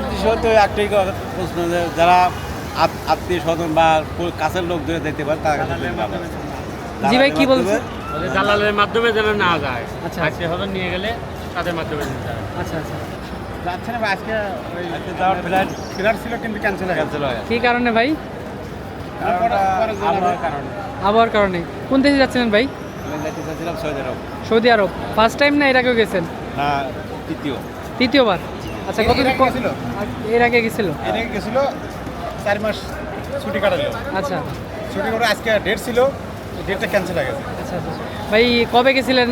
উদ্দেশ্য তো একটাই প্রশ্ন যে যারা আত্মীয় স্বজন বা কাছের লোক ধরে দেখতে পারে তার কাছে ভালো। জি ভাই কি বলছে? দালালের মাধ্যমে যেন না যায়, আচ্ছা। আত্মীয় স্বজন নিয়ে গেলে তাদের মাধ্যমে যেতে যায়। আচ্ছা আচ্ছা, যাচ্ছে না ভাই, আজকে যাওয়ার ফ্লাইট ছিল কিন্তু ক্যান্সেল হয়ে গেছে। কি কারণে ভাই? আবহাওয়ার কারণে। আবহাওয়ার কারণে। কোন দেশে যাচ্ছিলেন ভাই? আমি যেতে চাচ্ছিলাম সৌদি আরব। সৌদি আরব। ফার্স্ট টাইম না এর আগেও গেছেন? না, তৃতীয়। তৃতীয়বার। আচ্ছা, কত এর আগে গেছিল? এর আগে গেছিল? এর আগে গেছিল 4 মাস ছুটি কাটালো। আচ্ছা ছুটি করে আজকে ডেট ছিল, ডেটটা ক্যান্সেল হয়ে গেছে। আচ্ছা আচ্ছা। ভাই কবে গেছিলেন?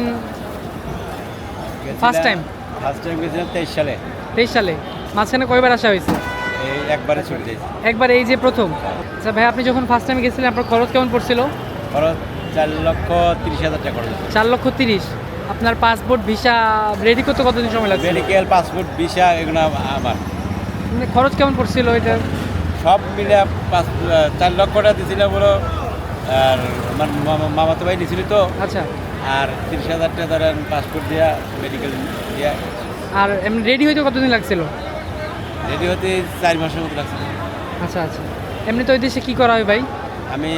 First time? ফার্স্ট টাইম গেছিলাম 23 সালে। 23 সালে। মাঝখানে কয়বার আসা হয়েছে? এই একবারে ছুটি দিয়েছি। একবার, এই যে প্রথম। আচ্ছা ভাই, আপনি যখন ফার্স্ট টাইম গেছিলেন আপনার খরচ কেমন পড়ছিল? খরচ 4,30,000 টাকা খরচ হয়েছে। 4,30,000। আপনার পাসপোর্ট ভিসা রেডি করতে কতদিন সময় লাগছে? মেডিকেল, পাসপোর্ট, ভিসা এগুলো আমার। মানে খরচ কেমন পড়ছিল এটা? সব মিলে 4 লক্ষ টাকা দিয়েছিল বলো। আর আমার মামাতো ভাই নিয়েছিল তো। আচ্ছা। আর 30,000 টাকা ধরেন পাসপোর্ট দেওয়া, মেডিকেল দেওয়া। আর এমনি রেডি হইতে কতদিন লাগছিল? রেডি হতে 4 মাসের মতো লাগছে। আচ্ছা আচ্ছা। এমনি তো ওই দেশে কী করা হয় ভাই? আমি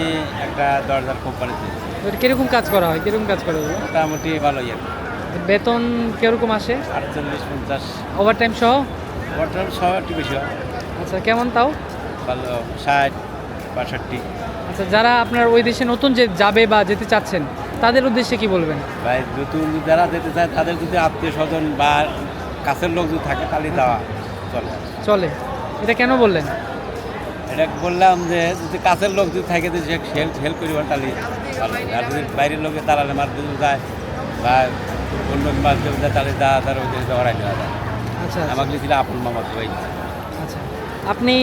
একটা দরজার কোম্পানিতে। ওইটা কীরকম কাজ করা হয়? কীরকম কাজ করা হয়? মোটামুটি ভালোই আর কি। বেতন কীরকম আসে? 48-50। ওভারটাইম সহ? বর্তমান সব একটু বেশি হয়। আচ্ছা, কেমন তাও? ভালো 60-62। আচ্ছা, যারা আপনার ওই দেশে নতুন যে যাবে বা যেতে চাচ্ছেন তাদের উদ্দেশ্যে কি বলবেন? ভাই নতুন যারা যেতে চায় তাদের যদি আত্মীয় স্বজন বা কাছের লোক যদি থাকে তাহলে যাওয়া চলে। চলে। এটা কেন বললেন? এটা বললাম যে যদি কাছের লোক যদি থাকে যদি হেল্প করিবার তাহলে ভালো। আর যদি বাইরের লোকে তাড়ালে মার যদি যায় বা অন্য মাছ যদি যায় তাহলে যা তার ওই জিনিসটা হরাই দেওয়া যায়। আচ্ছা আচ্ছা, আমাকে ছিল আপন মামা তো ভাই। আচ্ছা। আপনি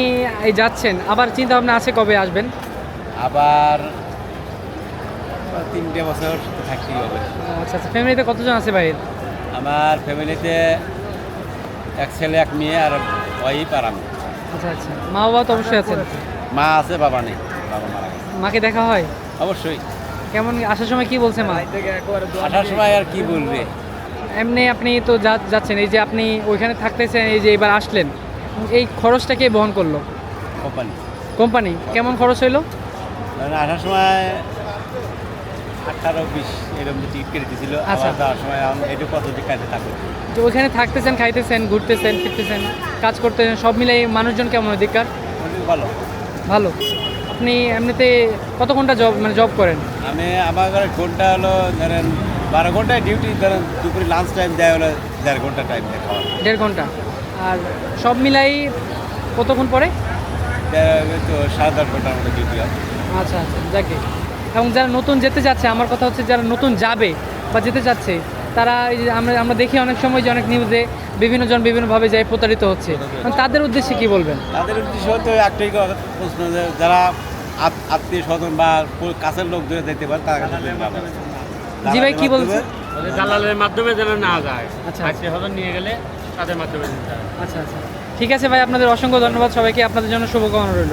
এই যাচ্ছেন, আবার চিন্তা ভাবনা আছে কবে আসবেন? আবার 3টে বছর থাকতেই হবে। আচ্ছা আচ্ছা। ফ্যামিলিতে কতজন আছে ভাইয়ের? আমার ফ্যামিলিতে এক ছেলে এক মেয়ে আর ওয়াইফ আর আমি। আচ্ছা আচ্ছা। মা বাবা তো অবশ্যই আছেন। মা আছে, বাবা নেই, বাবা মারা গেছে। মাকে দেখা হয়? অবশ্যই। কেমন আসার সময় কি বলছে মা? আসার সময় আর কি বলবে। এমনি আপনি তো যাচ্ছেন, এই যে আপনি ওইখানে থাকতেছেন, এই যে এবার আসলেন, এই খরচটা কে বহন করলো? কোম্পানি। কোম্পানি। কেমন খরচ হইলো? মানে আসার সময় 18-20 এরকম টিকিট কেটে দিয়েছিল। আচ্ছা। আবার যাওয়ার সময় এটা কত দিক কাটে থাকবে। যে ওইখানে থাকতেছেন, খাইতেছেন, ঘুরতেছেন, ফিরতেছেন, কাজ করতেছেন, সব মিলে মানুষজন কেমন অধিকার? ভালো। ভালো। আপনি এমনিতে কত ঘন্টা জব করেন? আমি আমার ঘন্টা হলো ধরেন 12 ঘন্টায় ডিউটি, ধরেন দুপুরে লাঞ্চ টাইম দেয় হলো 1.5 ঘন্টা টাইম দেয় খাওয়া। 1.5 ঘন্টা। আর সব মিলাই কতক্ষণ পরে? তো 7-8 ঘন্টার মতো ডিউটি হয়। আচ্ছা আচ্ছা, যাকে। এবং যারা নতুন যেতে যাচ্ছে, আমার কথা হচ্ছে যারা নতুন যাবে বা যেতে যাচ্ছে, তারা এই যে আমরা দেখি অনেক সময় যে অনেক নিউজে বিভিন্ন জন বিভিন্নভাবে যায় প্রতারিত হচ্ছে, তাদের উদ্দেশ্যে কি বলবেন? তাদের উদ্দেশ্য তো একটাই প্রশ্ন যে যারা আত্মীয় স্বজন বা কাছের লোক ধরে দেখতে পারে তার কাছে ভালো। জি ভাই কি বলছে? দালালের মাধ্যমে যেন না যায়, আচ্ছা। আত্মীয় স্বজন নিয়ে গেলে তাদের মাধ্যমে যেতে যায়। আচ্ছা আচ্ছা, ঠিক আছে ভাই, আপনাদের অসংখ্য ধন্যবাদ সবাইকে, আপনাদের জন্য শুভকামনা রইল।